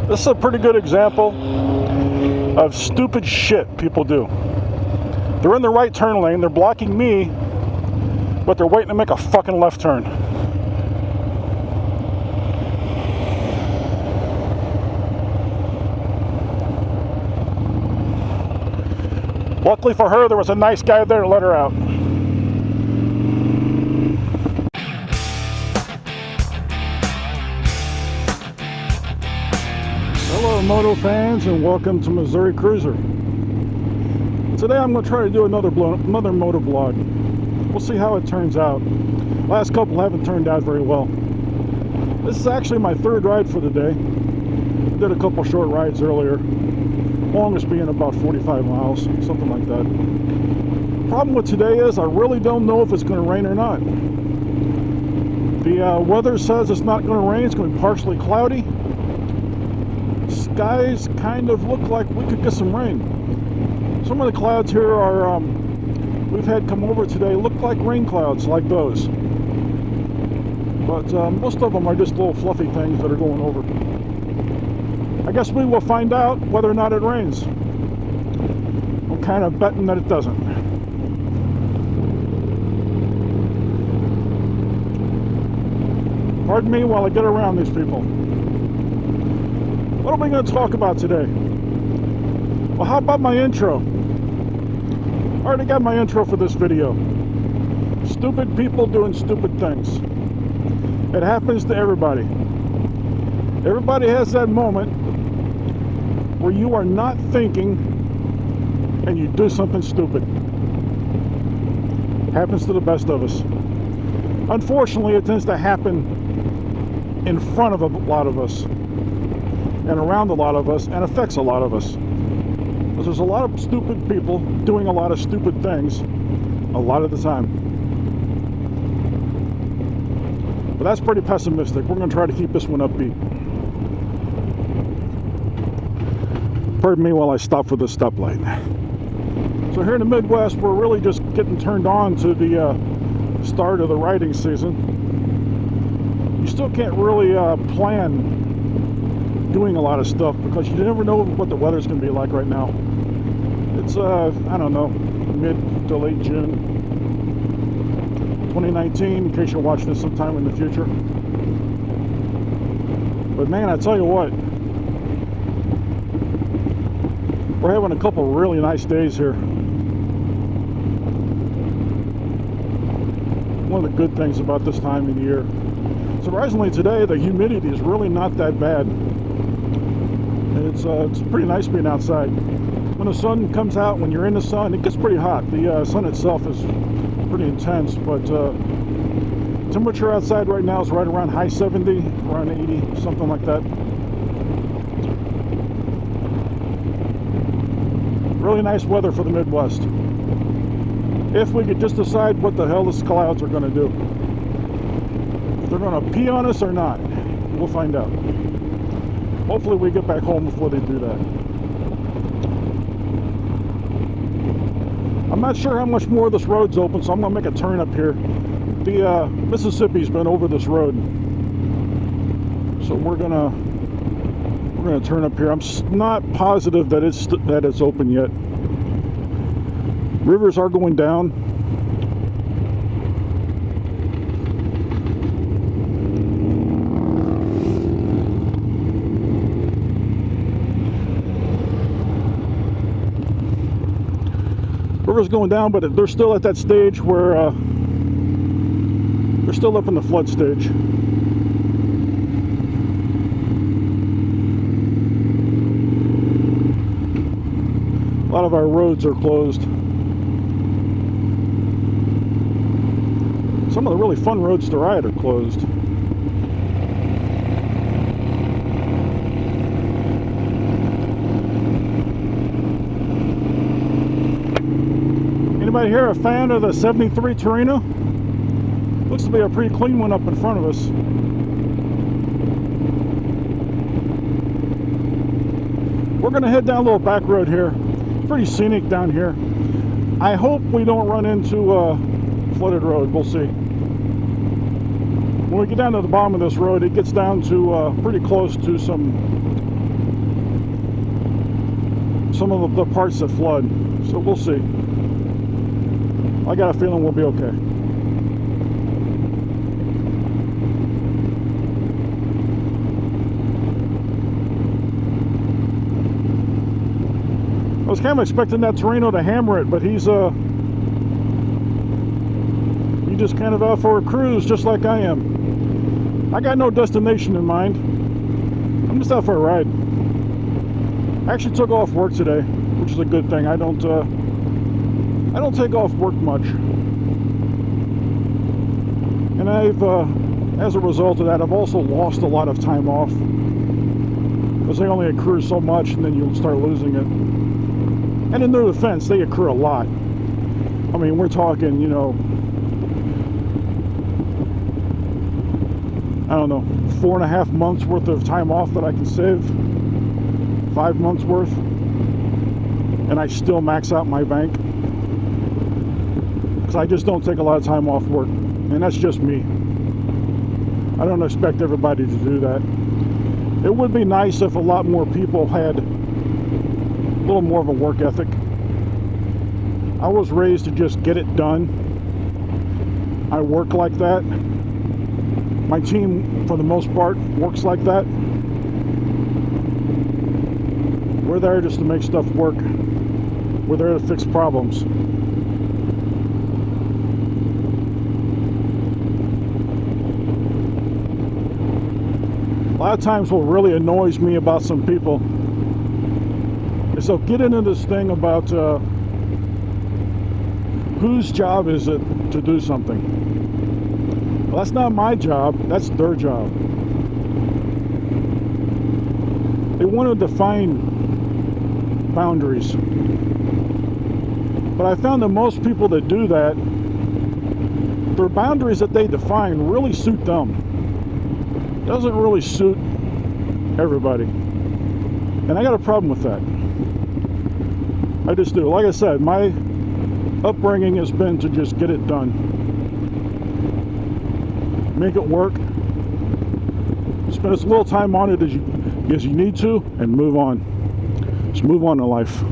This is a pretty good example of stupid shit people do. They're in the right turn lane, they're blocking me, but they're waiting to make a fucking left turn. Luckily for her, there was a nice guy there to let her out. Hello Moto fans, and welcome to Missouri Cruiser. Today I'm going to try to do another moto vlog. We'll see how it turns out. Last couple haven't turned out very well. This is actually my third ride for the day. I did a couple short rides earlier. Longest being about 45 miles, something like that. Problem with today is I really don't know if it's going to rain or not. The weather says it's not going to rain, it's going to be partially cloudy. Skies kind of look like we could get some rain. Some of the clouds here are, we've had come over today, look like rain clouds, like those. But most of them are just little fluffy things that are going over. I guess we will find out whether or not it rains. I'm kind of betting that it doesn't. Pardon me while I get around these people. What are we going to talk about today? Well, how about my intro? I already got my intro for this video. Stupid people doing stupid things. It happens to everybody. Everybody has that moment where you are not thinking and you do something stupid. Happens to the best of us. Unfortunately, it tends to happen in front of a lot of us and around a lot of us and affects a lot of us. Because there's a lot of stupid people doing a lot of stupid things a lot of the time. But that's pretty pessimistic. We're going to try to keep this one upbeat. Pardon me while I stop for the stoplight. So here in the Midwest, we're really just getting turned on to the start of the riding season. You still can't really plan doing a lot of stuff because you never know what the weather's going to be like right now. It's, I don't know, mid to late June 2019, in case you're watching this sometime in the future. But man, I tell you what, we're having a couple really nice days here. One of the good things about this time of the year. Surprisingly today, the humidity is really not that bad. It's pretty nice being outside. When the sun comes out, when you're in the sun, it gets pretty hot. The sun itself is pretty intense, but temperature outside right now is right around high 70, around 80, something like that. Really nice weather for the Midwest. If we could just decide what the hell these clouds are going to do. If they're going to pee on us or not, we'll find out. Hopefully we get back home before they do that. I'm not sure how much more of this road's open, so I'm going to make a turn up here. The Mississippi's been over this road, so we're gonna turn up here. I'm not positive that it's open yet. Rivers are going down. River's going down, but they're still at that stage where they're still up in the flood stage. A lot of our roads are closed. Some of the really fun roads to ride are closed. Anybody here a fan of the 73 Torino? Looks to be a pretty clean one up in front of us. We're going to head down a little back road here. Pretty scenic down here. I hope we don't run into a flooded road. We'll see. When we get down to the bottom of this road, it gets down to pretty close to some some of the parts that flood. So we'll see. I got a feeling we'll be okay. I was kind of expecting that Torino to hammer it, but he just kind of out for a cruise, just like I am. I got no destination in mind. I'm just out for a ride. I actually took off work today, which is a good thing. I don't take off work much, and as a result of that, I've also lost a lot of time off because they only accrue so much, and then you'll start losing it. And in their defense, they accrue a lot. I mean, we're talking, you know, I don't know, 4.5 months worth of time off that I can save, 5 months worth, and I still max out my bank. Because I just don't take a lot of time off work, and that's just me. I don't expect everybody to do that. It would be nice if a lot more people had a little more of a work ethic. I was raised to just get it done. I work like that. My team, for the most part, works like that. We're there just to make stuff work. We're there to fix problems. A lot of times what really annoys me about some people is they'll get into this thing about whose job is it to do something. Well, that's not my job, that's their job. They want to define boundaries. But I found that most people that do that, their boundaries that they define really suit them. It doesn't really suit everybody. And I got a problem with that. I just do. Like I said, my upbringing has been to just get it done. Make it work. Spend as little time on it as you need to, and move on. Just move on in life.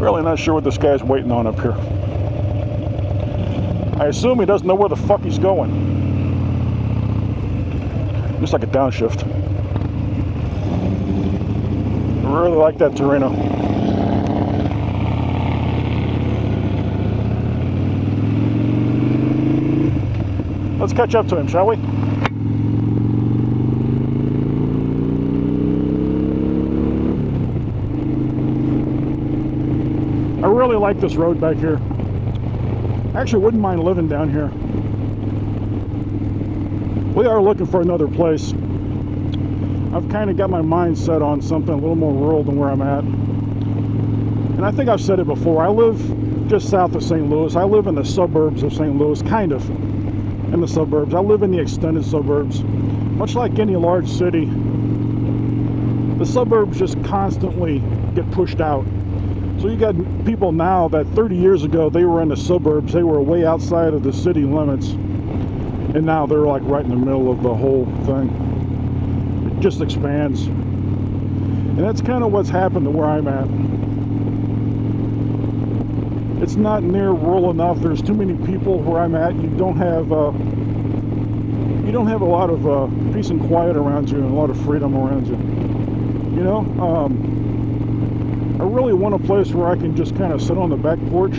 Really not sure what this guy's waiting on up here. I assume he doesn't know where the fuck he's going. Looks like a downshift. I really like that Torino. Let's catch up to him, shall we? I really like this road back here. I actually wouldn't mind living down here. We are looking for another place. I've kind of got my mind set on something a little more rural than where I'm at. And I think I've said it before. I live just south of St. Louis. I live in the suburbs of St. Louis, kind of in the suburbs. I live in the extended suburbs. Much like any large city, the suburbs just constantly get pushed out. So you got people now that 30 years ago, they were in the suburbs, they were way outside of the city limits, and now they're like right in the middle of the whole thing. It just expands. And that's kind of what's happened to where I'm at. It's not near rural enough. There's too many people where I'm at. You don't have a lot of peace and quiet around you, and a lot of freedom around you. You know, I really want a place where I can just kind of sit on the back porch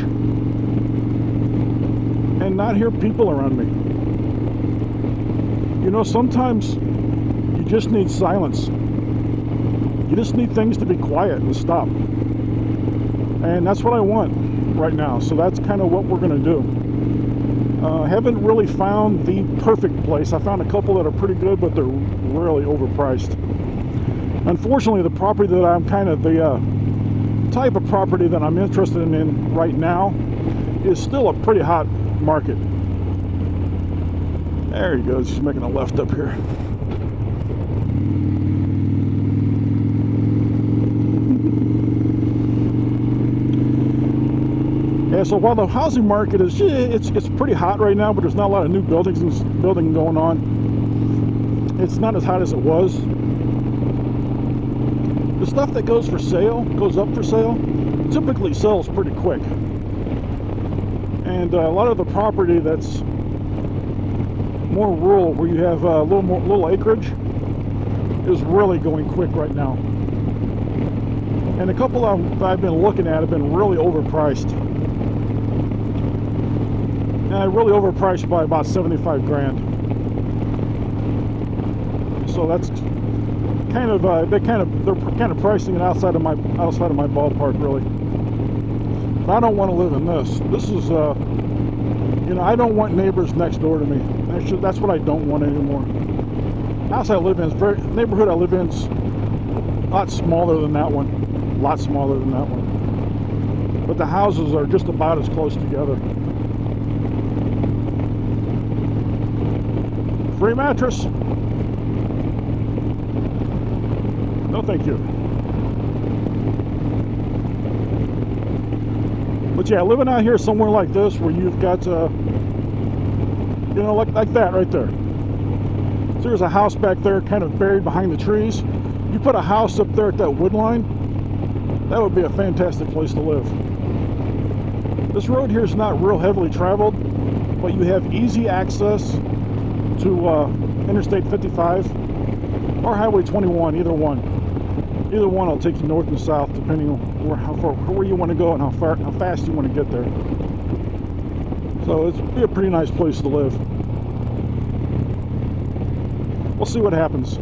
and not hear people around me. You know, sometimes you just need silence. You just need things to be quiet and stop. And that's what I want right now. So that's kind of what we're going to do. Haven't really found the perfect place. I found a couple that are pretty good, but they're really overpriced. Unfortunately, the property that I'm kind of the type of property that I'm interested in right now is still a pretty hot market. There he goes. He's making a left up here. Yeah, so while the housing market is, it's pretty hot right now, but there's not a lot of new building going on. it's not as hot as it was. The stuff that goes up for sale, typically sells pretty quick. And a lot of the property that's more rural, where you have a little acreage, is really going quick right now. And a couple of them I've been looking at have been really overpriced. And really overpriced by about 75 grand. So that's kind of they're kind of pricing it outside of my ballpark, really. But I don't want to live in this. This is you know, I don't want neighbors next door to me. That's what I don't want anymore. The house I live in neighborhood I live in is a lot smaller than that one. A lot smaller than that one. But the houses are just about as close together. Free mattress. No, thank you. But yeah, living out here somewhere like this, where you've got, you know, like that right there. So there's a house back there, kind of buried behind the trees. You put a house up there at that wood line, that would be a fantastic place to live. This road here is not real heavily traveled, but you have easy access to Interstate 55 or Highway 21, either one. Either one will take you north and south, depending on where you want to go and how fast you want to get there. So it's be a pretty nice place to live. We'll see what happens.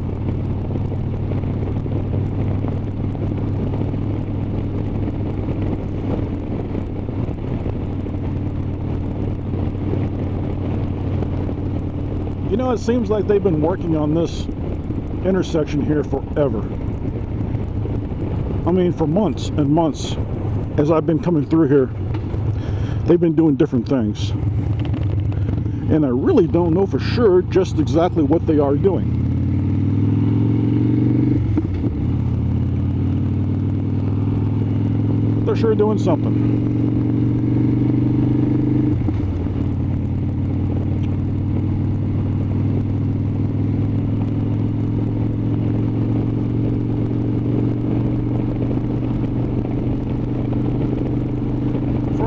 You know, it seems like they've been working on this intersection here forever. I mean, for months and months, as I've been coming through here, they've been doing different things. And I really don't know for sure just exactly what they are doing. They're sure doing something.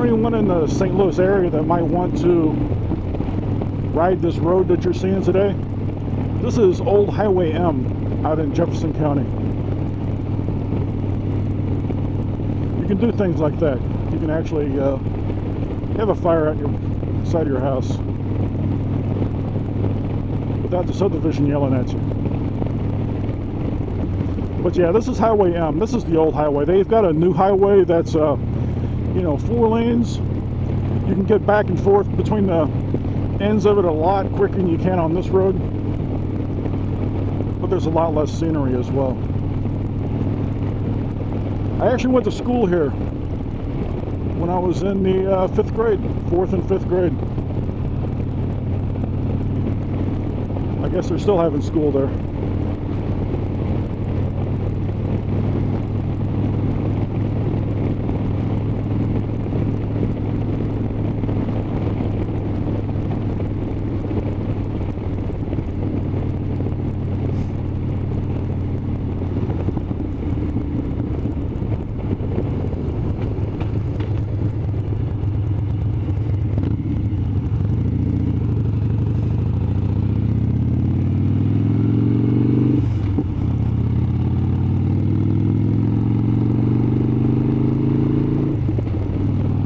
Anyone in the St. Louis area that might want to ride this road that you're seeing today, this is Old Highway M out in Jefferson County. You can do things like that. You can actually have a fire at your side of your house without the subdivision yelling at you. But yeah, this is Highway M. This is the old highway. They've got a new highway that's you know, 4 lanes. You can get back and forth between the ends of it a lot quicker than you can on this road. But there's a lot less scenery as well. I actually went to school here when I was in the 5th grade, 4th and 5th grade. I guess they're still having school there.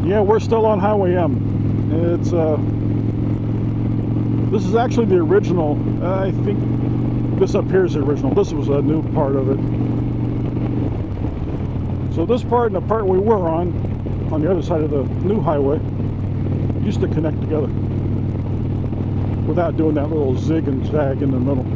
Yeah, we're still on Highway M. It's this is actually the original. I think this up here is the original. This was a new part of it. So this part and the part we were on the other side of the new highway, used to connect together without doing that little zig and zag in the middle.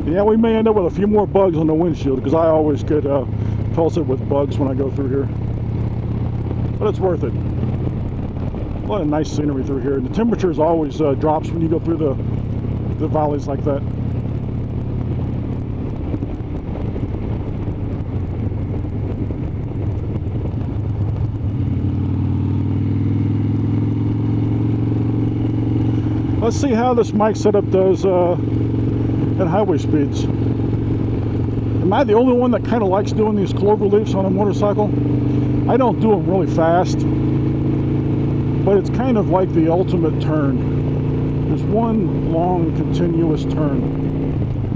Yeah, we may end up with a few more bugs on the windshield, because I always get pelted with bugs when I go through here. But it's worth it. A lot of nice scenery through here. And the temperatures always drops when you go through the valleys like that. Let's see how this mic setup does at highway speeds. Am I the only one that kind of likes doing these clover leafs on a motorcycle? I don't do them really fast, but it's kind of like the ultimate turn. There's one long continuous turn.